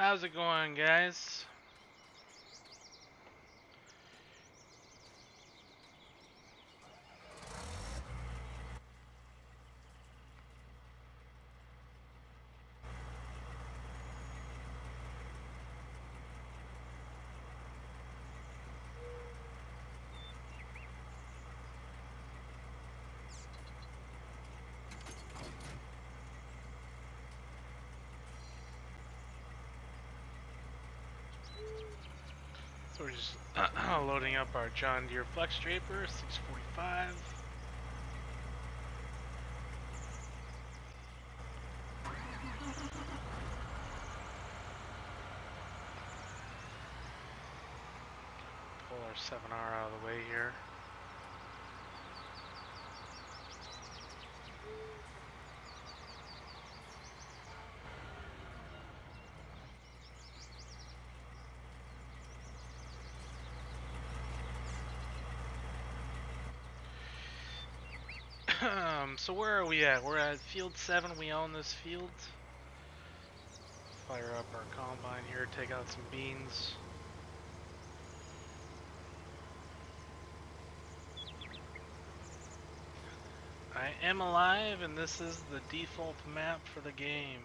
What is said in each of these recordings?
How's it going, guys? So we're just loading up our John Deere Flex Draper 645. Pull our 7R out of the way here. So where are we at? We're at field 7. We own this field. Fire up our combine here, take out some beans. I am alive, and this is the default map for the game.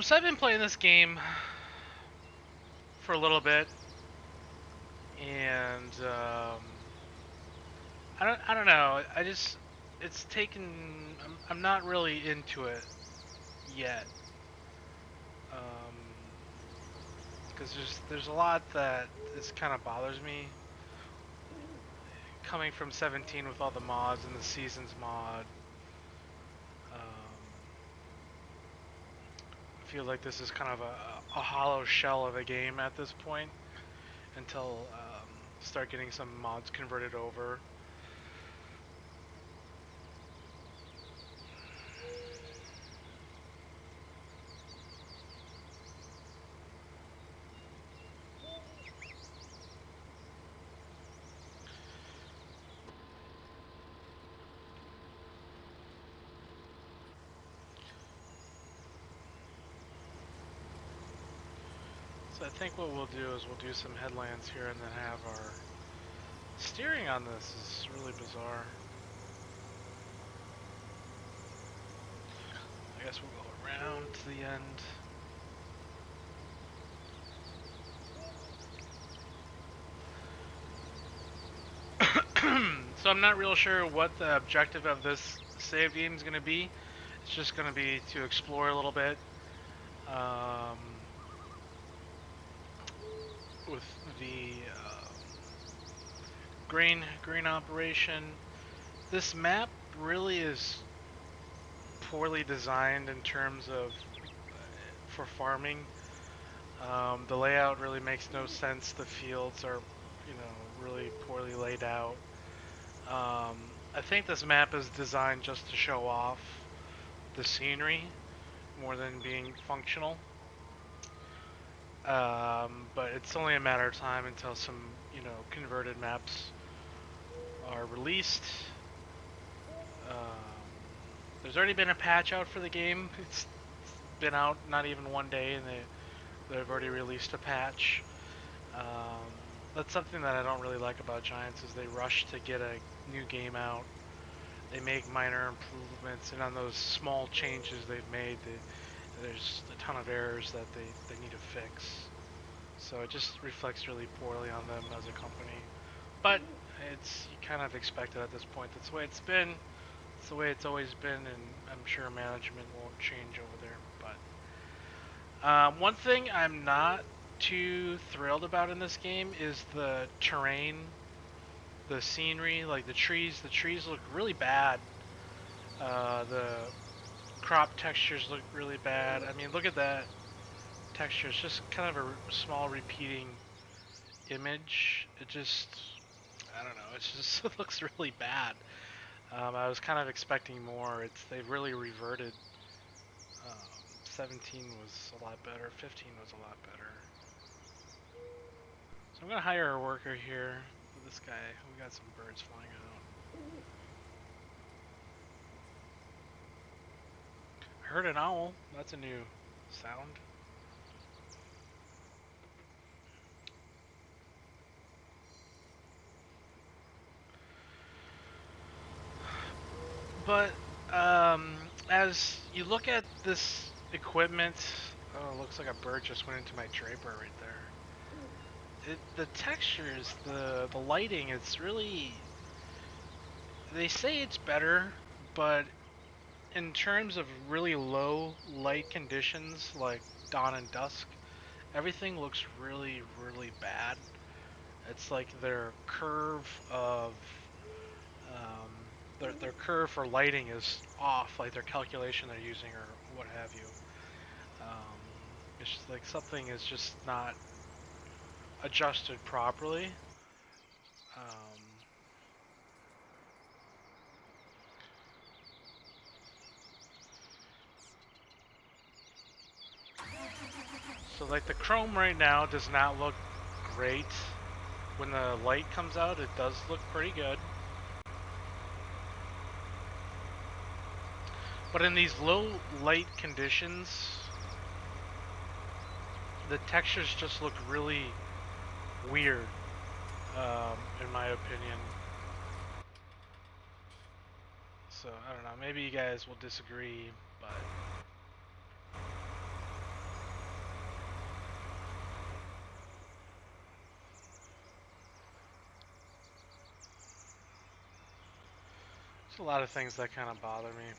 So I've been playing this game for a little bit, and I don't know. It's taken. I'm not really into it yet, because there's a lot that this kind of bothers me. Coming from 17 with all the mods and the seasons mod, I feel like this is kind of a hollow shell of a game at this point until start getting some mods converted over. So I think what we'll do is we'll do some headlands here and then have our steering on this is really bizarre. I guess we'll go around to the end. So I'm not real sure what the objective of this save game is going to be. It's just going to be to explore a little bit with the grain operation. This map really is poorly designed in terms of for farming. The layout really makes no sense. The fields are, really poorly laid out. I think this map is designed just to show off the scenery more than being functional. But it's only a matter of time until some, converted maps are released. There's already been a patch out for the game. It's been out not even one day, and they've already released a patch. That's something that I don't really like about Giants is they rush to get a new game out. They make minor improvements, and on those small changes they've made, there's a ton of errors that they need to fix. So it just reflects really poorly on them as a company. But you kind of expect it at this point. That's the way it's been. It's the way it's always been, and I'm sure management won't change over there. But one thing I'm not too thrilled about in this game is the terrain, the scenery, like the trees. The trees look really bad. The crop textures look really bad. I mean, look at that texture. It's just kind of a small repeating image. I don't know. It looks really bad. I was kind of expecting more. They've really reverted. 17 was a lot better. 15 was a lot better. So I'm gonna hire a worker here with this guy. We got some birds flying out. I heard an owl. That's a new sound. But as you look at this equipment, oh, it looks like a bird just went into my draper right there. The textures, the lighting, it's really. They say it's better, but in terms of really low light conditions like dawn and dusk, everything looks really, really bad. It's like their curve of um, their curve for lighting is off, like their calculation they're using or what have you. Um, it's just like something is just not adjusted properly. Um, so like the chrome right now does not look great. When the light comes out, it does look pretty good. But in these low light conditions, the textures just look really weird, in my opinion. So I don't know. Maybe you guys will disagree, but there's a lot of things that kind of bother me.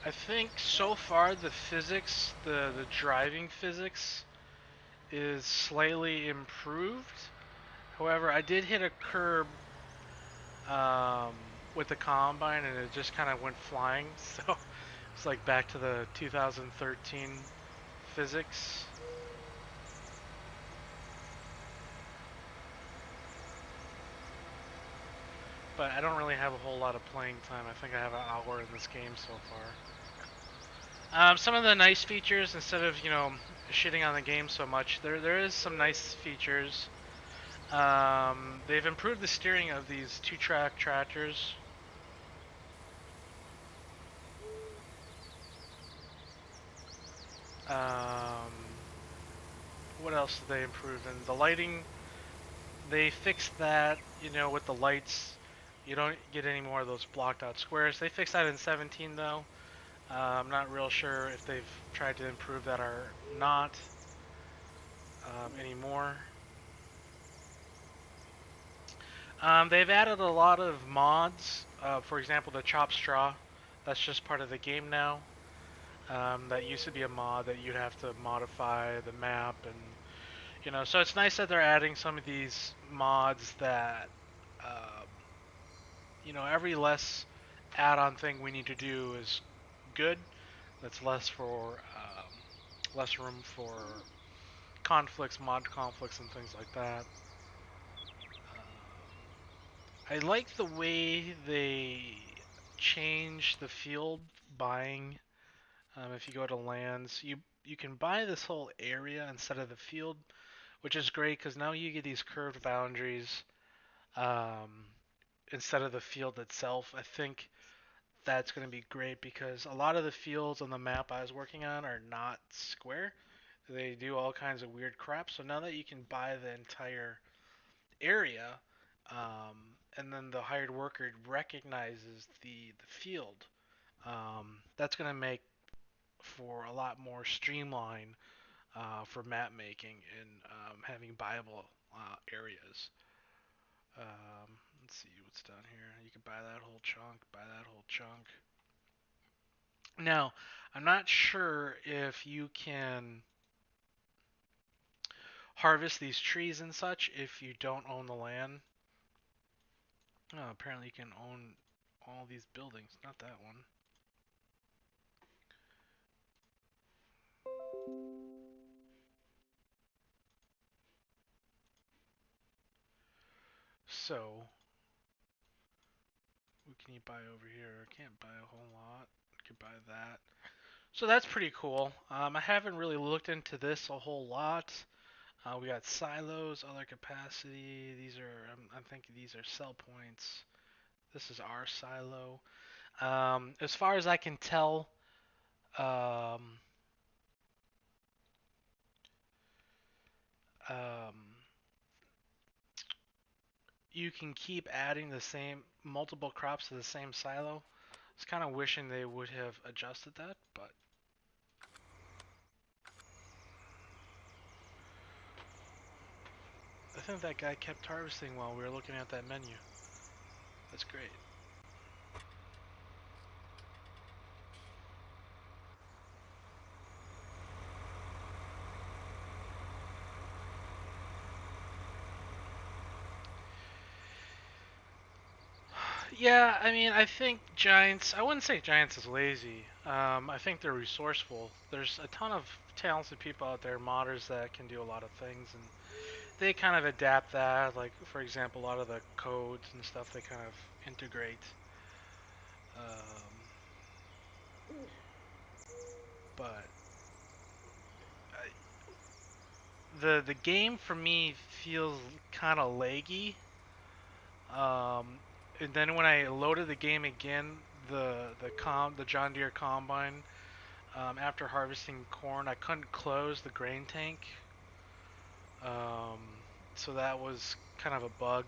I think so far the physics, the driving physics, is slightly improved. However, I did hit a curb um, with the combine, and it just kind of went flying. So it's like back to the 2013 physics. But I don't really have a whole lot of playing time. I think I have an hour in this game so far. Some of the nice features, instead of shitting on the game so much, there is some nice features. They've improved the steering of these two-track tractors. Um, what else did they improve? And the lighting, they fixed that. With the lights, you don't get any more of those blocked out squares. They fixed that in 17 though. I'm not real sure if they've tried to improve that or not anymore. They've added a lot of mods. For example, the chop straw. That's just part of the game now. That used to be a mod that you'd have to modify the map, and so it's nice that they're adding some of these mods that um, every less add-on thing we need to do is good. That's less room for conflicts, mod conflicts, and things like that. I like the way they change the field buying. If you go to lands, you can buy this whole area instead of the field, which is great because now you get these curved boundaries um, instead of the field itself. I think that's going to be great because a lot of the fields on the map I was working on are not square. They do all kinds of weird crap. So now that you can buy the entire area, and then the hired worker recognizes the field, that's going to make for a lot more streamline for map making and having buyable areas. Let's see what's down here. You can buy that whole chunk, buy that whole chunk. Now, I'm not sure if you can harvest these trees and such if you don't own the land. Oh, apparently you can own all these buildings, not that one. So, what can you buy over here? I can't buy a whole lot. could buy that. So that's pretty cool. I haven't really looked into this a whole lot. We got silos, other capacity. These are, I'm thinking these are sell points. This is our silo. As far as I can tell, um, um, you can keep adding the same multiple crops to the same silo. I was kind of wishing they would have adjusted that, but I think that guy kept harvesting while we were looking at that menu. That's great. Yeah, I mean, I think Giants, I wouldn't say Giants is lazy. I think they're resourceful. There's a ton of talented people out there, modders that can do a lot of things, and they kind of adapt that. Like, for example, a lot of the codes and stuff they kind of integrate. Um, but the game for me feels kind of laggy. And then when I loaded the game again, the John Deere combine, after harvesting corn, I couldn't close the grain tank. Um, so that was kind of a bug.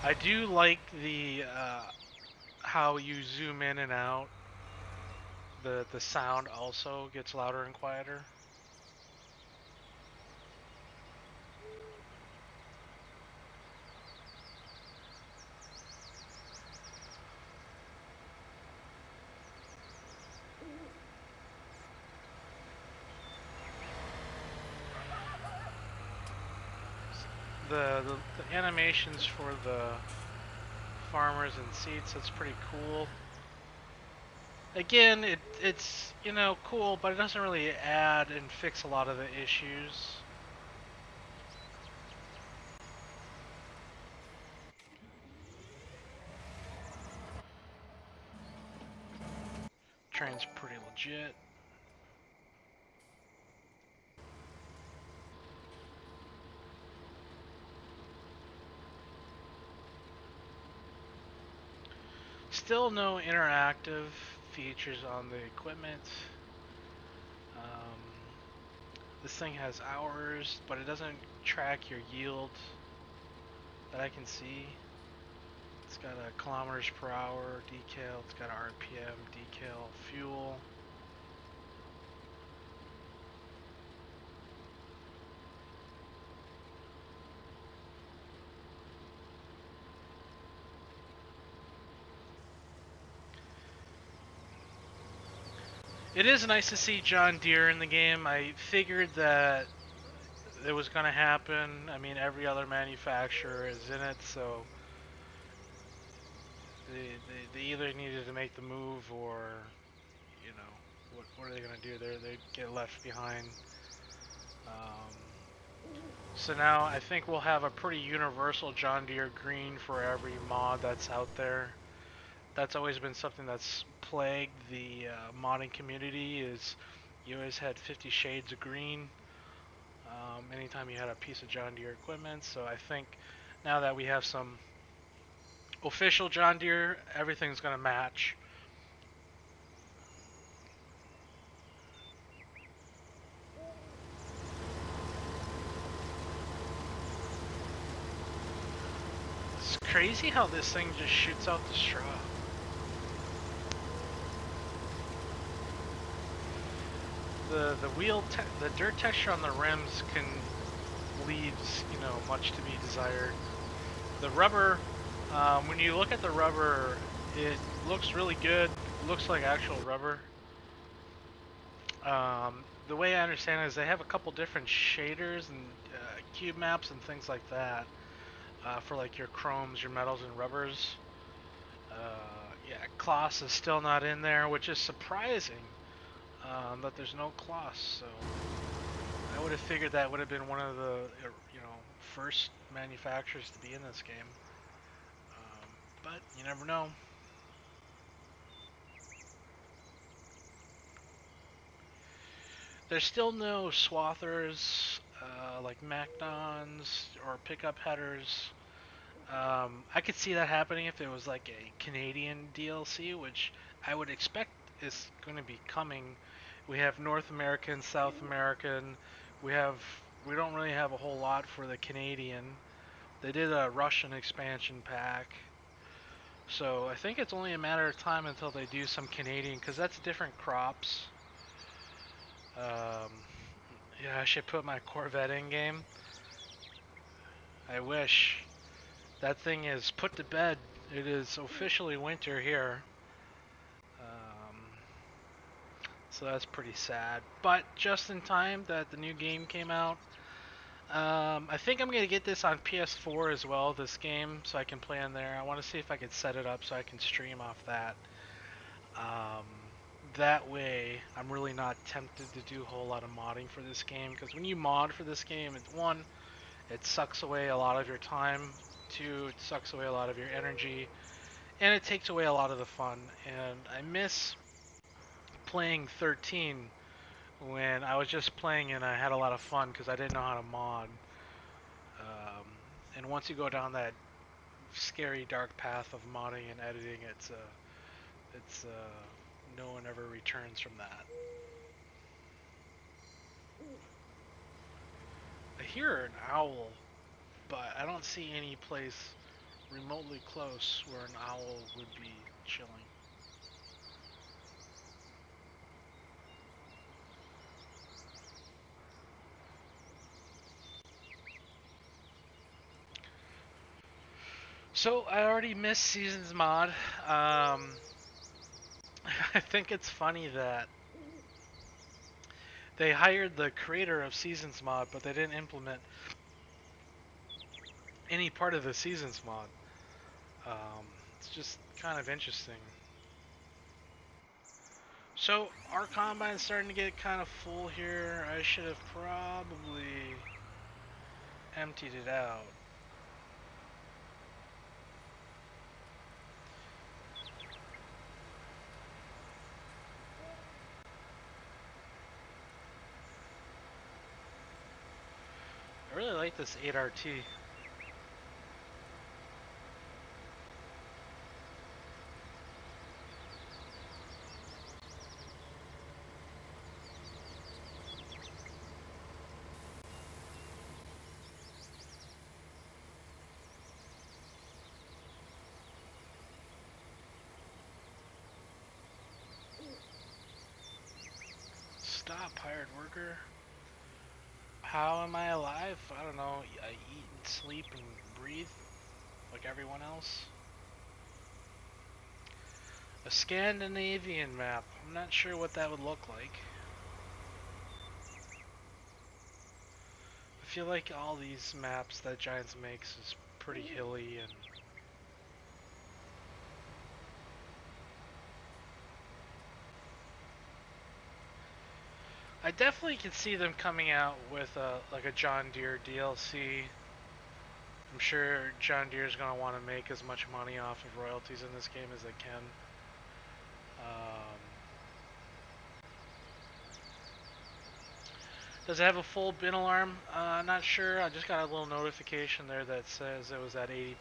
I do like the how you zoom in and out. The sound also gets louder and quieter. The animations for the farmers and seats, that's pretty cool. Again, it's cool, but it doesn't really add and fix a lot of the issues. Train's pretty legit. Still no interactive features on the equipment. Um, this thing has hours, but it doesn't track your yield that I can see. It's got a kilometers per hour decal. It's got a RPM decal, fuel. It is nice to see John Deere in the game. I figured that it was going to happen. I mean, every other manufacturer is in it, so they either needed to make the move or, what are they going to do? They get left behind. So now I think we'll have a pretty universal John Deere green for every mod that's out there. That's always been something that's plagued the modding community. Is you always had 50 shades of green anytime you had a piece of John Deere equipment. So I think now that we have some official John Deere, everything's going to match. It's crazy how this thing just shoots out the straw. The dirt texture on the rims can leaves much to be desired. The rubber, when you look at the rubber, it looks really good. It looks like actual rubber. The way I understand it is they have a couple different shaders and cube maps and things like that for like your chromes, your metals, and rubbers. Yeah, Kloss is still not in there, which is surprising that there's no Kloss. So I would have figured that would have been one of the first manufacturers to be in this game. But you never know. There's still no swathers like Macdons or pickup headers. I could see that happening if it was like a Canadian DLC, which I would expect is going to be coming. We have North American, South American. We don't really have a whole lot for the Canadian. They did a Russian expansion pack. So I think it's only a matter of time until they do some Canadian, because that's different crops. Um, yeah, I should put my Corvette in game. I wish. That thing is put to bed. It is officially winter here. Um, so that's pretty sad. But just in time that the new game came out. I think I'm going to get this on PS4 as well, this game, so I can play on there. I want to see if I can set it up so I can stream off that. Um, that way, I'm really not tempted to do a whole lot of modding for this game, because when you mod for this game, one, it sucks away a lot of your time. Two, it sucks away a lot of your energy. And it takes away a lot of the fun. And I miss playing 13 when I was just playing and I had a lot of fun because I didn't know how to mod. And once you go down that scary dark path of modding and editing, it's no one ever returns from that. I hear an owl, but I don't see any place remotely close where an owl would be chilling. So I already missed Seasons mod. I think it's funny that they hired the creator of Seasons mod, but they didn't implement any part of the Seasons mod. It's just kind of interesting. So our combine's starting to get kind of full here. I should have probably emptied it out. I really like this 8RT. Stop, hired worker. How am I alive? I don't know. I eat and sleep and breathe like everyone else. A Scandinavian map. I'm not sure what that would look like. I feel like all these maps that Giants makes is pretty hilly and I definitely can see them coming out with like a John Deere DLC. I'm sure John Deere is going to want to make as much money off of royalties in this game as they can. Does it have a full bin alarm? Not sure. I just got a little notification there that says it was at 80%.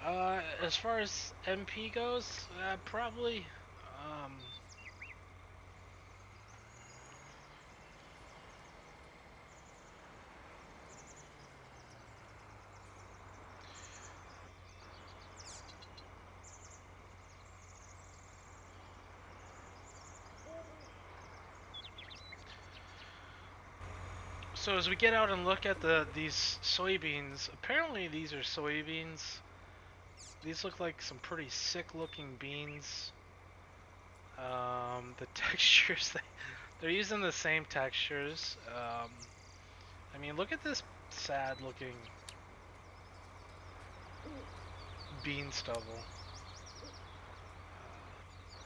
And as far as MP goes, probably. So as we get out and look at these soybeans, apparently these are soybeans. These look like some pretty sick looking beans. The textures, they're using the same textures. I mean, look at this sad looking bean stubble.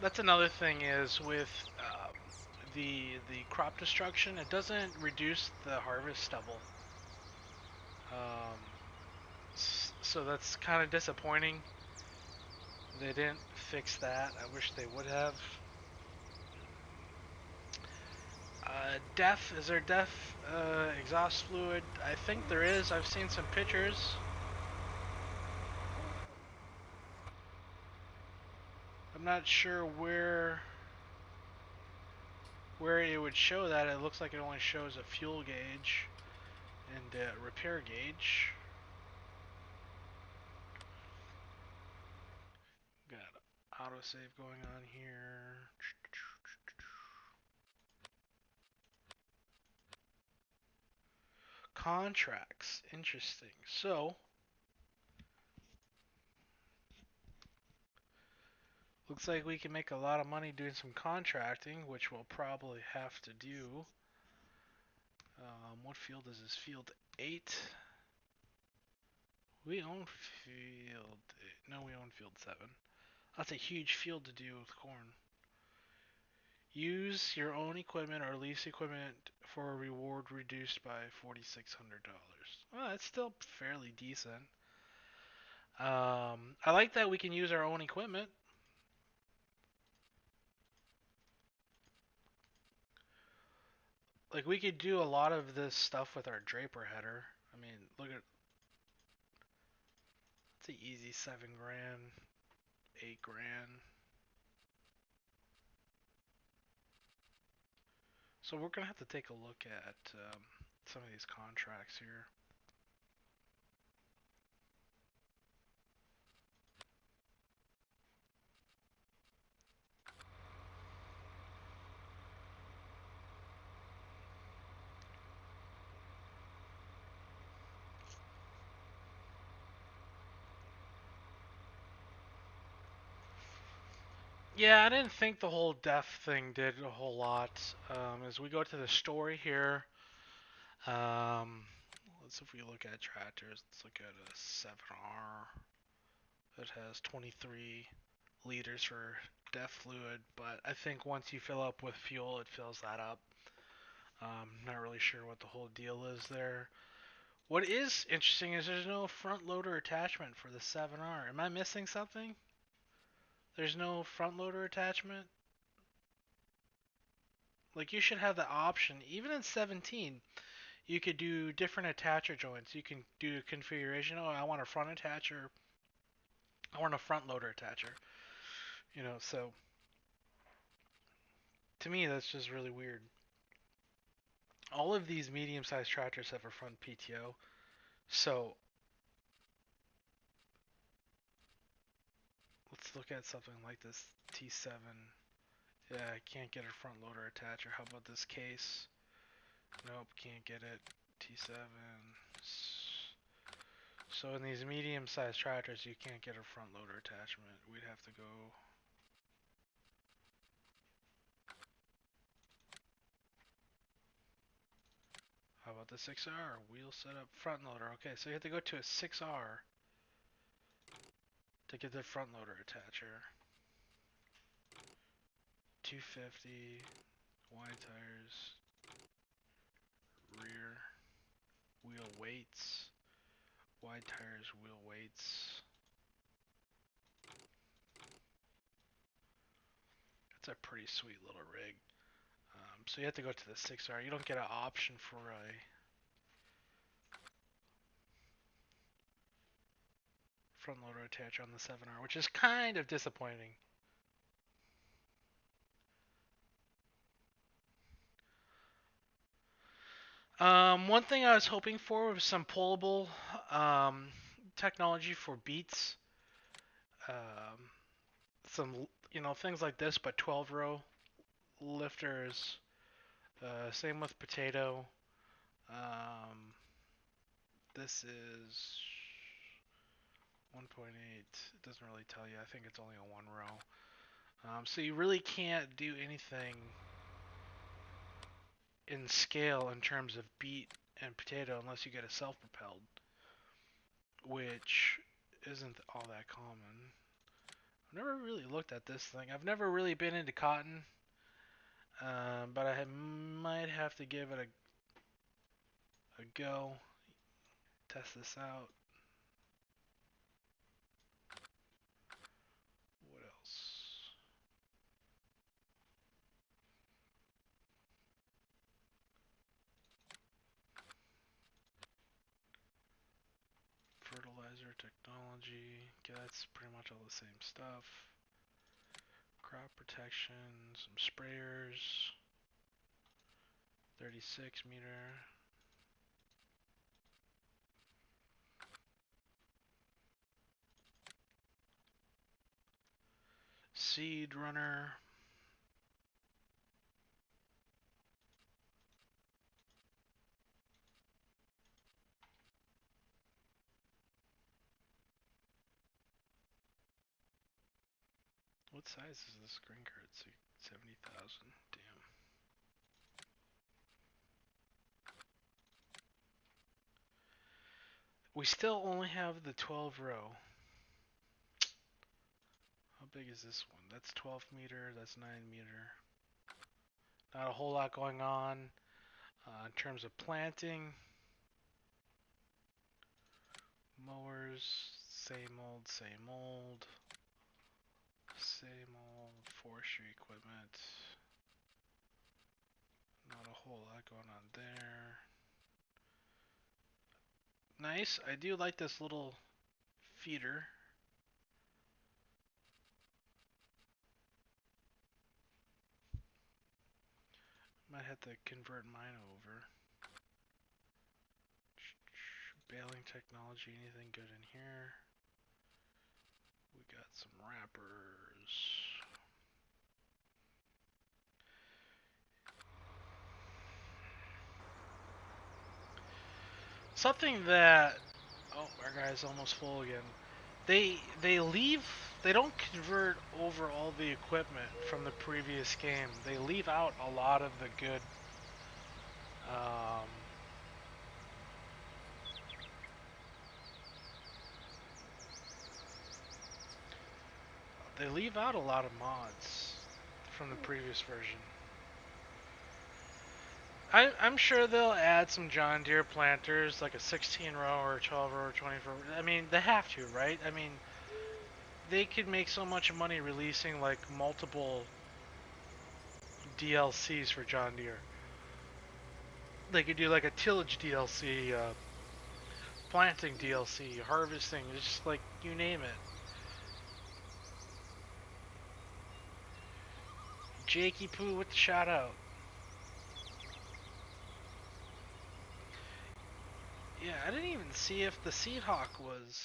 That's another thing is with the crop destruction, it doesn't reduce the harvest stubble. Um, so that's kind of disappointing. They didn't fix that. I wish they would have. DEF, is there DEF exhaust fluid? I think there is. I've seen some pictures. I'm not sure where it would show that. It looks like it only shows a fuel gauge and a repair gauge. Got autosave going on here. Contracts, interesting. So, looks like we can make a lot of money doing some contracting, which we'll probably have to do. What field is this? Field 8? We own field 8. No, we own field 7. That's a huge field to do with corn. Use your own equipment or lease equipment for a reward reduced by $4,600. Well, that's still fairly decent. I like that we can use our own equipment. Like, we could do a lot of this stuff with our draper header. I mean, look at, it's an easy 7 grand, 8 grand. So we're gonna have to take a look at some of these contracts here. Yeah, I didn't think the whole deaf thing did a whole lot. As we go to the story here, let's if we look at tractors, let's look at a 7R. It has 23 liters for DEF fluid, but I think once you fill up with fuel, it fills that up. Not really sure what the whole deal is there. What is interesting is there's no front loader attachment for the 7R. Am I missing something? There's no front loader attachment? Like, you should have the option, even in 17, you could do different attacher joints. You can do configuration. Oh, I want a front attacher. I want a front loader attacher. You know, so to me, that's just really weird. All of these medium-sized tractors have a front PTO. So let's look at something like this T7. Yeah, I can't get a front loader attacher. How about this case? Nope, can't get it. T7. So in these medium-sized tractors, you can't get a front loader attachment. We'd have to go. How about the 6R? Wheel setup, front loader. Okay, so you have to go to a 6R to get the front loader attacher. 250, wide tires, rear, wheel weights, wide tires, wheel weights. That's a pretty sweet little rig. So you have to go to the 6R. You don't get an option for a front loader attacher on the 7R, which is kind of disappointing. One thing I was hoping for was some pullable technology for beets. Um, some things like this, but 12 row lifters. Same with potato. This is 1.8. It doesn't really tell you. I think it's only a one row. So you really can't do anything in scale in terms of beet and potato unless you get a self-propelled, which isn't all that common. I've never really looked at this thing. I've never really been into cotton, but I might have to give it a go. Test this out. What else? Fertilizer technology. Okay, that's pretty much all the same stuff. Crop protection, some sprayers. 36 meter. Seed runner. What size is this screen card? 70,000. Damn. We still only have the 12 row. How big is this one? That's 12 meter, that's 9 meter. Not a whole lot going on in terms of planting. Mowers, same old, same old. Same old forestry equipment. Not a whole lot going on there. Nice. I do like this little feeder. Might have to convert mine over. Baling technology, anything good in here? We got some wrappers. Something that, oh, our guy's almost full again. They don't convert over all the equipment from the previous game. They leave out a lot of the good they leave out a lot of mods from the previous version. I'm sure they'll add some John Deere planters, like a 16 row or a 12 row or 24. I mean, they have to, right? I mean, they could make so much money releasing like multiple DLCs for John Deere. They could do like a tillage DLC, planting DLC, harvesting, just like you name it. Jakey Poo with the shout out. Yeah, I didn't even see if the Seed Hawk was.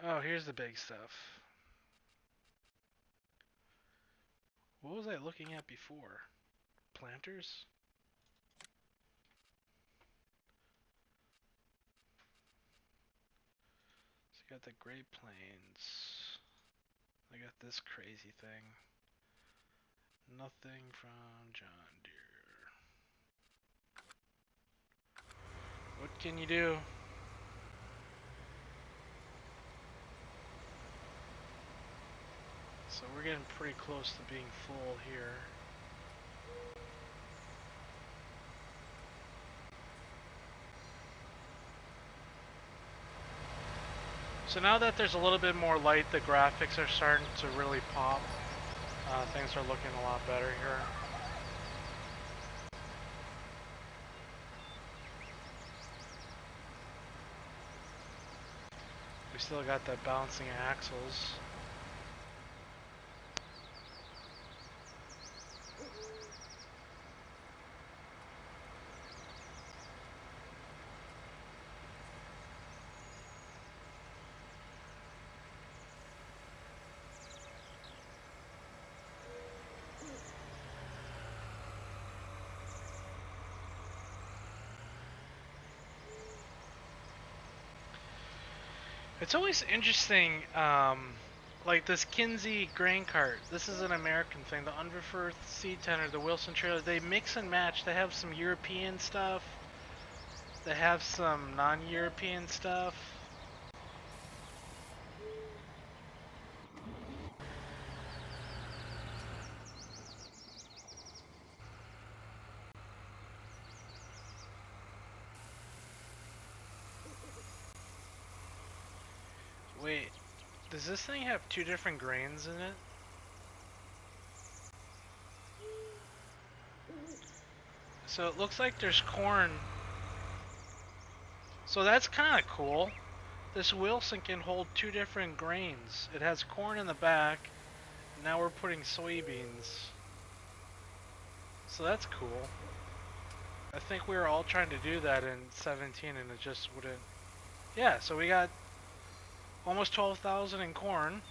Oh, here's the big stuff. What was I looking at before? Planters? So I got the Great Plains. I got this crazy thing. Nothing from John Deere. What can you do? So we're getting pretty close to being full here. So now that there's a little bit more light, the graphics are starting to really pop. Things are looking a lot better here. We still got that bouncing axles. It's always interesting, like this Kinsey grain cart. This is an American thing. The Underfirth seed tenor, the Wilson trailer. They mix and match. They have some European stuff. They have some non-European stuff. Wait, does this thing have two different grains in it? So it looks like there's corn. So that's kind of cool. This Wilson can hold two different grains. It has corn in the back. Now we're putting soybeans. So that's cool. I think we were all trying to do that in 17 and it just wouldn't. Yeah, so we got almost 12,000 in corn.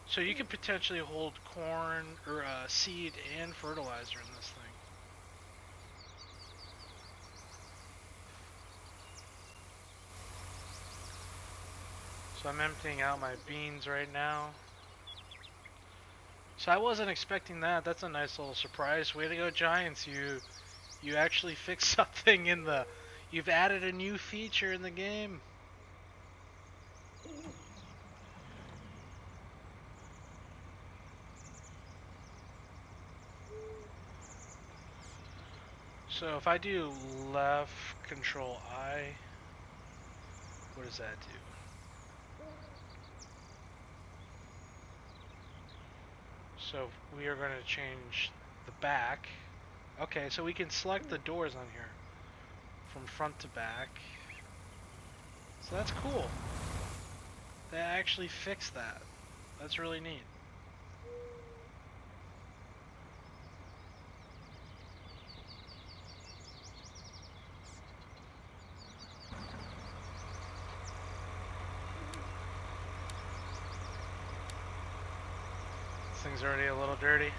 So you could potentially hold corn or seed and fertilizer in this thing. So I'm emptying out my beans right now. So I wasn't expecting that. That's a nice little surprise. Way to go, Giants. You actually fixed something in the... You've added a new feature in the game. So if I do left control I, what does that do? So we are going to change the back. Okay, so we can select the doors on here from front to back. So that's cool. They actually fixed that. That's really neat. This thing's already a little dirty.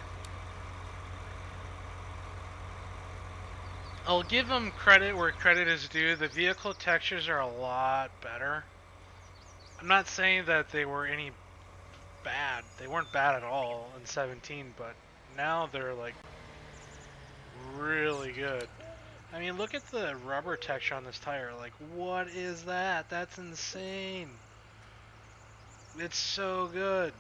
I'll give them credit where credit is due. The vehicle textures are a lot better. I'm not saying that they were any bad. They weren't bad at all in 17, but now they're like really good. I mean, look at the rubber texture on this tire. Like, what is that? That's insane. It's so good.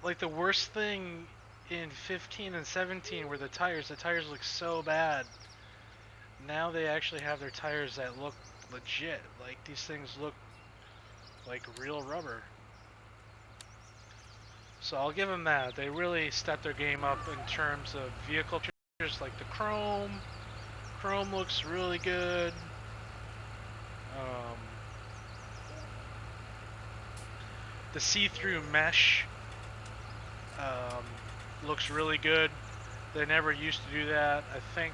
Like, the worst thing in 15 and 17 were the tires. The tires look so bad. Now they actually have their tires that look legit. Like, these things look like real rubber. So I'll give them that. They really stepped their game up in terms of vehicle features, like the chrome. Chrome looks really good. The see-through mesh looks really good. They never used to do that. I think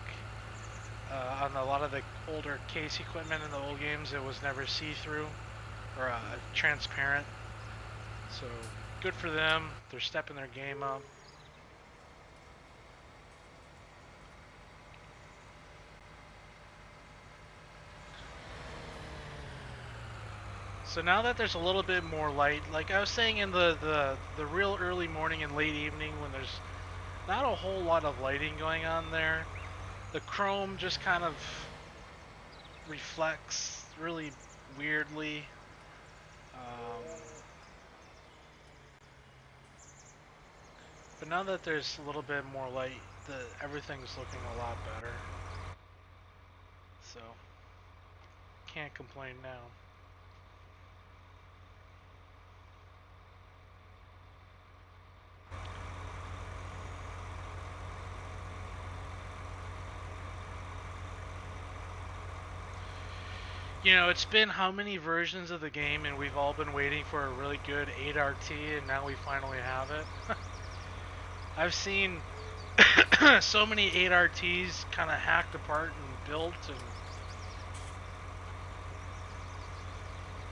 on a lot of the older case equipment in the old games, it was never see-through or transparent. So good for them. They're stepping their game up. So now that there's a little bit more light, like I was saying in the real early morning and late evening when there's not a whole lot of lighting going on there, the chrome just kind of reflects really weirdly. But now that there's a little bit more light, everything's looking a lot better. So, can't complain now. You know, it's been how many versions of the game, and we've all been waiting for a really good 8RT, and now we finally have it. I've seen so many 8RTs kind of hacked apart and built, and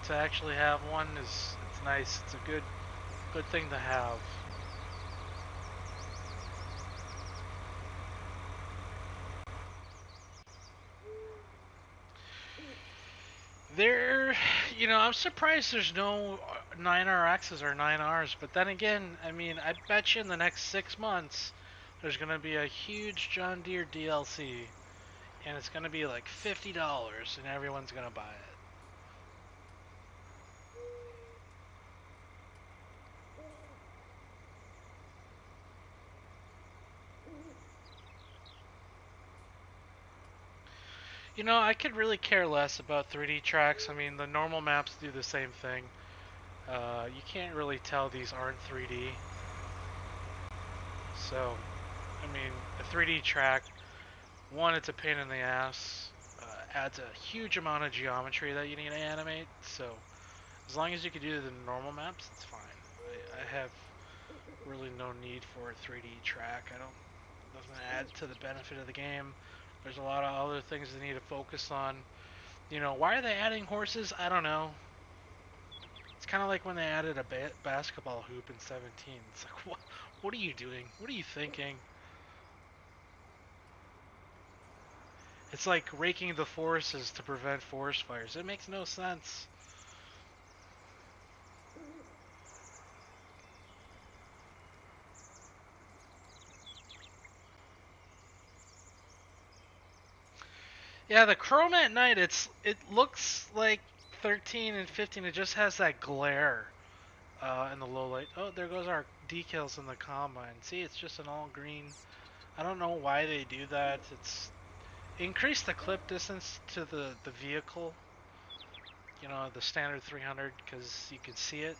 to actually have one it's nice. It's a good thing to have. There, I'm surprised there's no 9RXs or 9Rs, but then again, I mean, I bet you in the next 6 months, there's gonna be a huge John Deere DLC, and it's gonna be like $50, and everyone's gonna buy it. I could really care less about 3D tracks. I mean, the normal maps do the same thing. You can't really tell these aren't 3D. So, I mean, a 3D track, one, it's a pain in the ass, adds a huge amount of geometry that you need to animate. So, as long as you can do the normal maps, it's fine. I have really no need for a 3D track. I don't, it doesn't add to the benefit of the game. There's a lot of other things they need to focus on. Why are they adding horses? I don't know. It's kind of like when they added a basketball hoop in 17. It's like, what are you doing? What are you thinking? It's like raking the forests to prevent forest fires. It makes no sense. Yeah, the chrome at night, it looks like 13 and 15. It just has that glare in the low light. Oh, there goes our decals in the combine. See, it's just an all green. I don't know why they do that. It's increase the clip distance to the vehicle. The standard 300 because you can see it.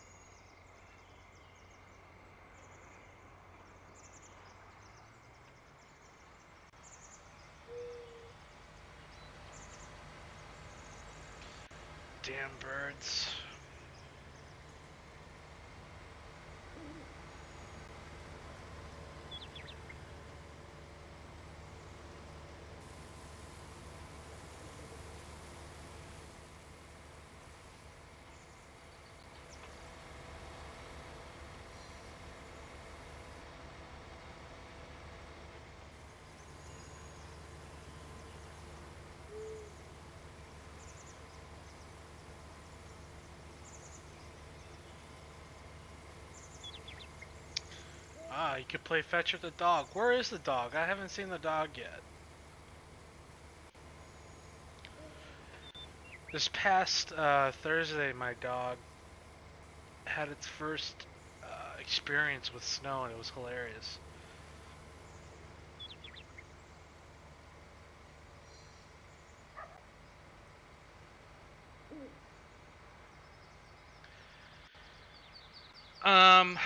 Damn birds. Ah, you could play fetch with the dog. Where is the dog? I haven't seen the dog yet. This past Thursday, my dog had its first experience with snow, and it was hilarious. Um,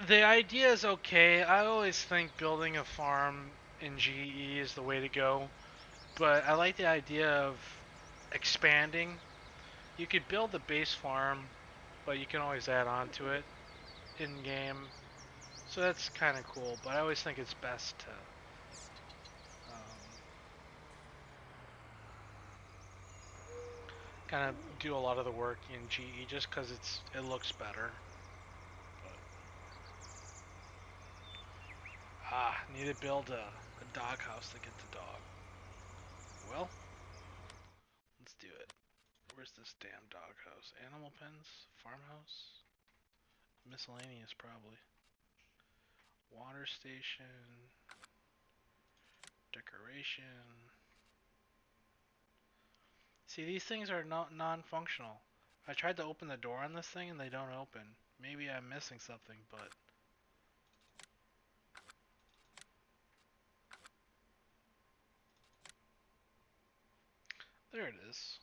the idea is okay. I always think building a farm in GE is the way to go, but I like the idea of expanding. You could build the base farm, but you can always add on to it in game. So that's kind of cool, but I always think it's best to kind of do a lot of the work in GE just because it looks better. But, need to build a dog house to get the dog. Well, let's do it. Where's this damn dog house? Animal pens? Farmhouse? Miscellaneous, probably. Water station. Decoration. See, these things are not non-functional. I tried to open the door on this thing and they don't open. Maybe I'm missing something, but there it is.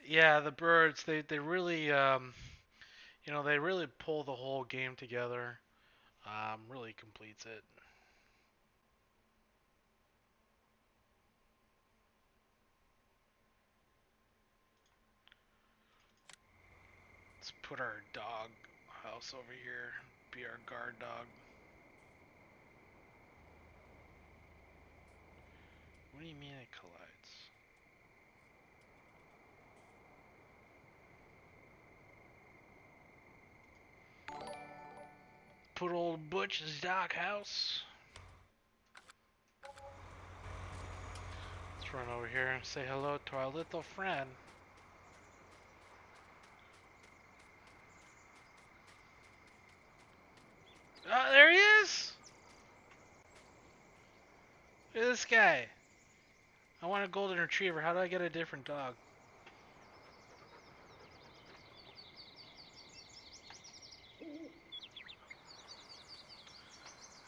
Yeah, the birds, they really, they really pull the whole game together. Really completes it. Let's put our dog house over here, be our guard dog. What do you mean it collides? Put old Butch's dog house. Let's run over here and say hello to our little friend. Oh, there he is! Look at this guy. I want a golden retriever. How do I get a different dog?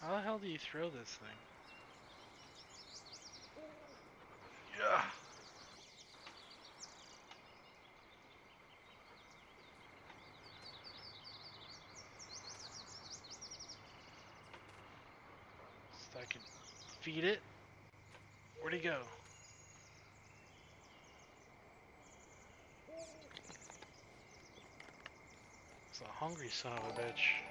How the hell do you throw this thing? Yeah. So I can feed it. Where'd he go? It's a hungry son of a bitch.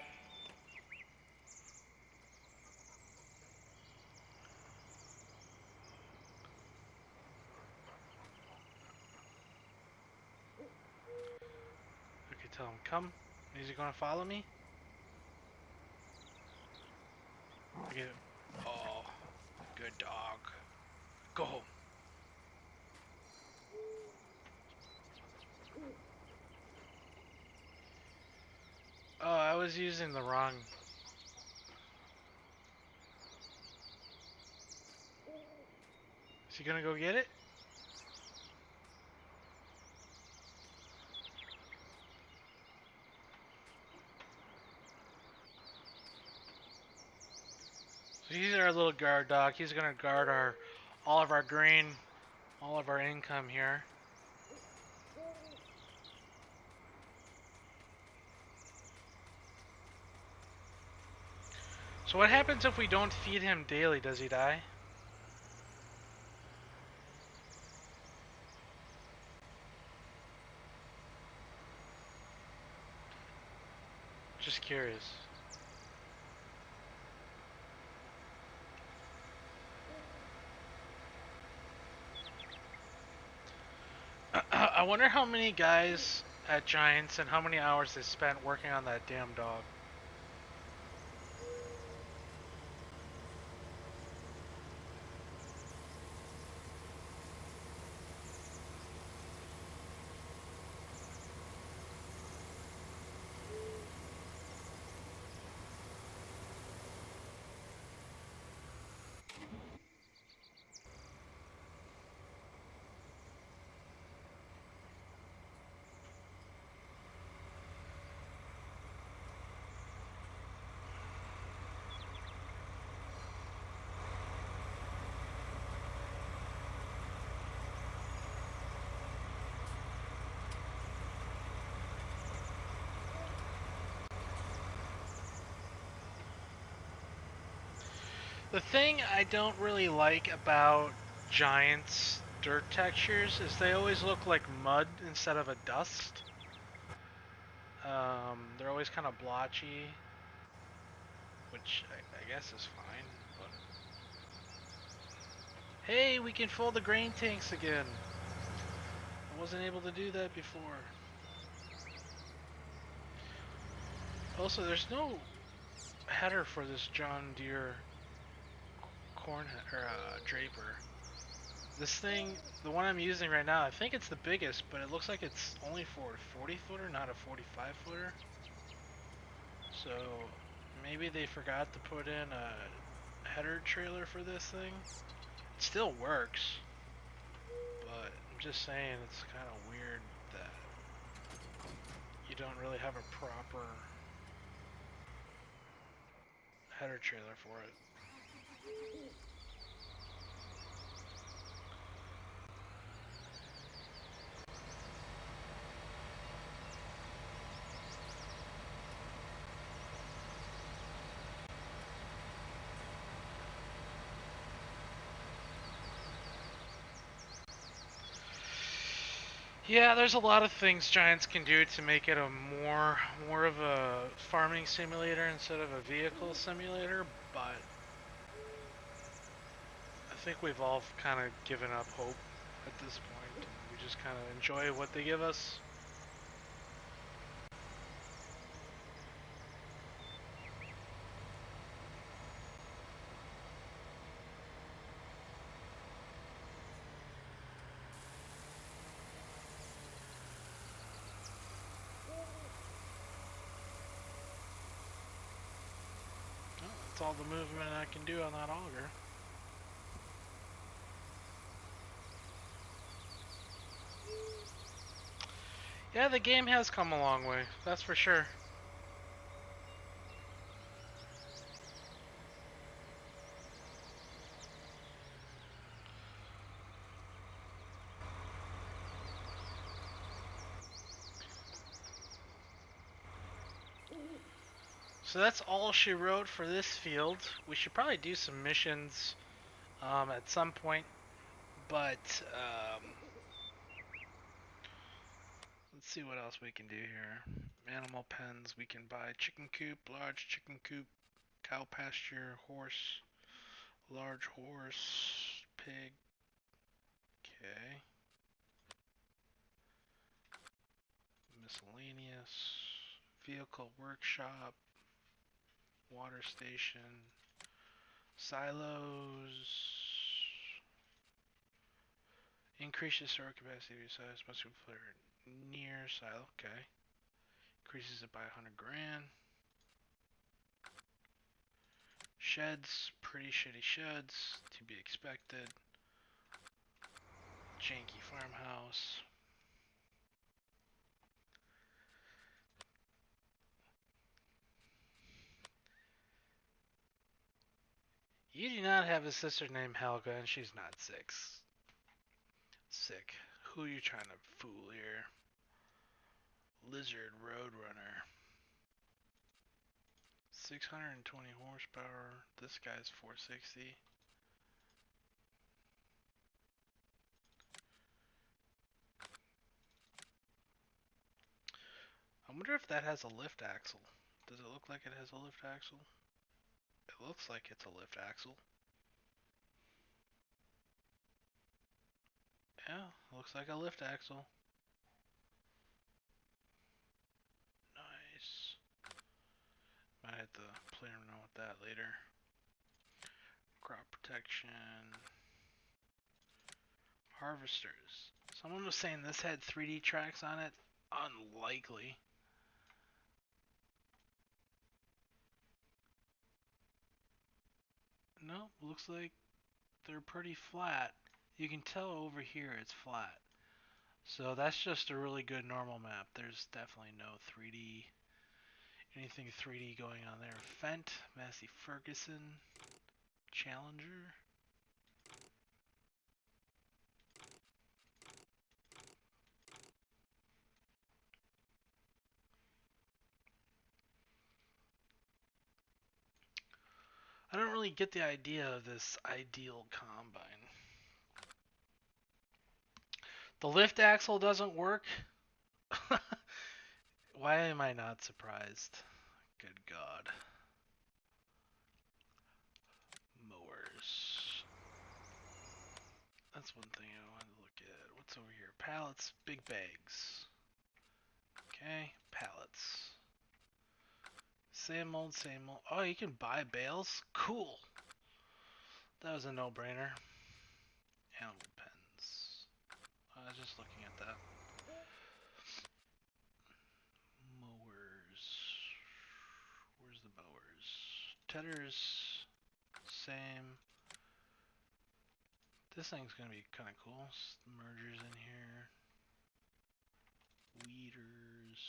Okay, tell him, come. Is he gonna follow me? Okay. Oh, good dog. Go home. Oh, I was using the wrong... Is he gonna go get it? So he's our little guard dog. He's gonna guard all of our grain, all of our income here. So what happens if we don't feed him daily? Does he die? Just curious. I wonder how many guys at Giants and how many hours they spent working on that damn dog. The thing I don't really like about Giants dirt textures is they always look like mud instead of a dust. They're always kind of blotchy, which I guess is fine. But... Hey, we can fold the grain tanks again. I wasn't able to do that before. Also, there's no header for this John Deere corn or draper. This thing, the one I'm using right now, I think it's the biggest, but it looks like it's only for a 40 footer, not a 45 footer. So maybe they forgot to put in a header trailer for this thing. It still works, but I'm just saying it's kind of weird that you don't really have a proper header trailer for it. Yeah, there's a lot of things Giants can do to make it a more of a farming simulator instead of a vehicle simulator, but I think we've all kind of given up hope at this point. We just kind of enjoy what they give us. That's all the movement I can do on that auger. Yeah, the game has come a long way, that's for sure. So that's all she wrote for this field. We should probably do some missions at some point, but let's see what else we can do here. Animal pens, we can buy chicken coop, large chicken coop, cow pasture, horse, large horse, pig. Okay. Miscellaneous, vehicle workshop, water station, silos. Increases store capacity size must be put near silo. Okay. Increases it by 100 grand. Sheds, pretty shitty sheds, to be expected. Janky farmhouse. You do not have a sister named Helga, and she's not 6. Sick. Who are you trying to fool here? Lizard Roadrunner. 620 horsepower. This guy's 460. I wonder if that has a lift axle. Does it look like it has a lift axle? It looks like it's a lift axle. Yeah, looks like a lift axle. Nice. Might have to play around with that later. Crop protection. Harvesters. Someone was saying this had 3D tracks on it. Unlikely. No, looks like they're pretty flat. You can tell over here it's flat. So that's just a really good normal map. There's definitely no 3D, anything 3D going on there. Fent, Massey Ferguson, Challenger. I don't really get the idea of this ideal combine. The lift axle doesn't work. Why am I not surprised? Good God. Mowers. That's one thing I wanted to look at. What's over here? Pallets, big bags. Okay, pallets. Same old, same old. Oh, you can buy bales? Cool. That was a no-brainer. Animal pens. I was just looking at that. Mowers. Where's the mowers? Tedders. Same. This thing's gonna be kind of cool. Mergers in here. Weeders.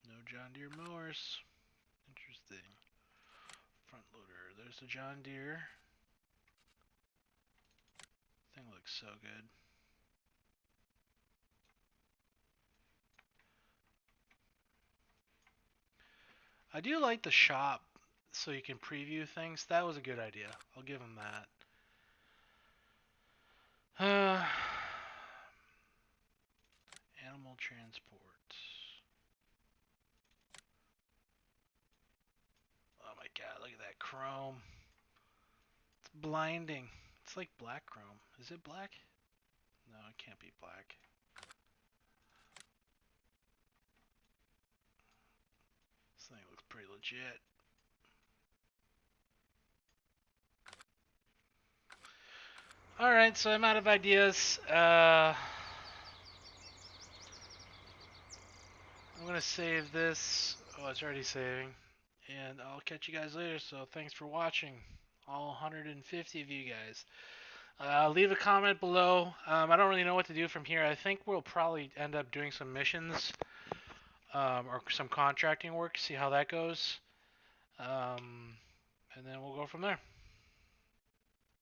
No John Deere mowers. Interesting. Front loader. There's the John Deere. Thing looks so good. I do like the shop so you can preview things. That was a good idea. I'll give them that. Animal transport. Oh my god, look at that chrome. It's blinding. It's like black chrome. Is it black? No, it can't be black. This thing looks pretty legit. Alright, so I'm out of ideas. I'm gonna save this. Oh, it's already saving. And I'll catch you guys later, so thanks for watching. All 150 of you guys. Leave a comment below. I don't really know what to do from here. I think we'll probably end up doing some missions or some contracting work, see how that goes. And then we'll go from there.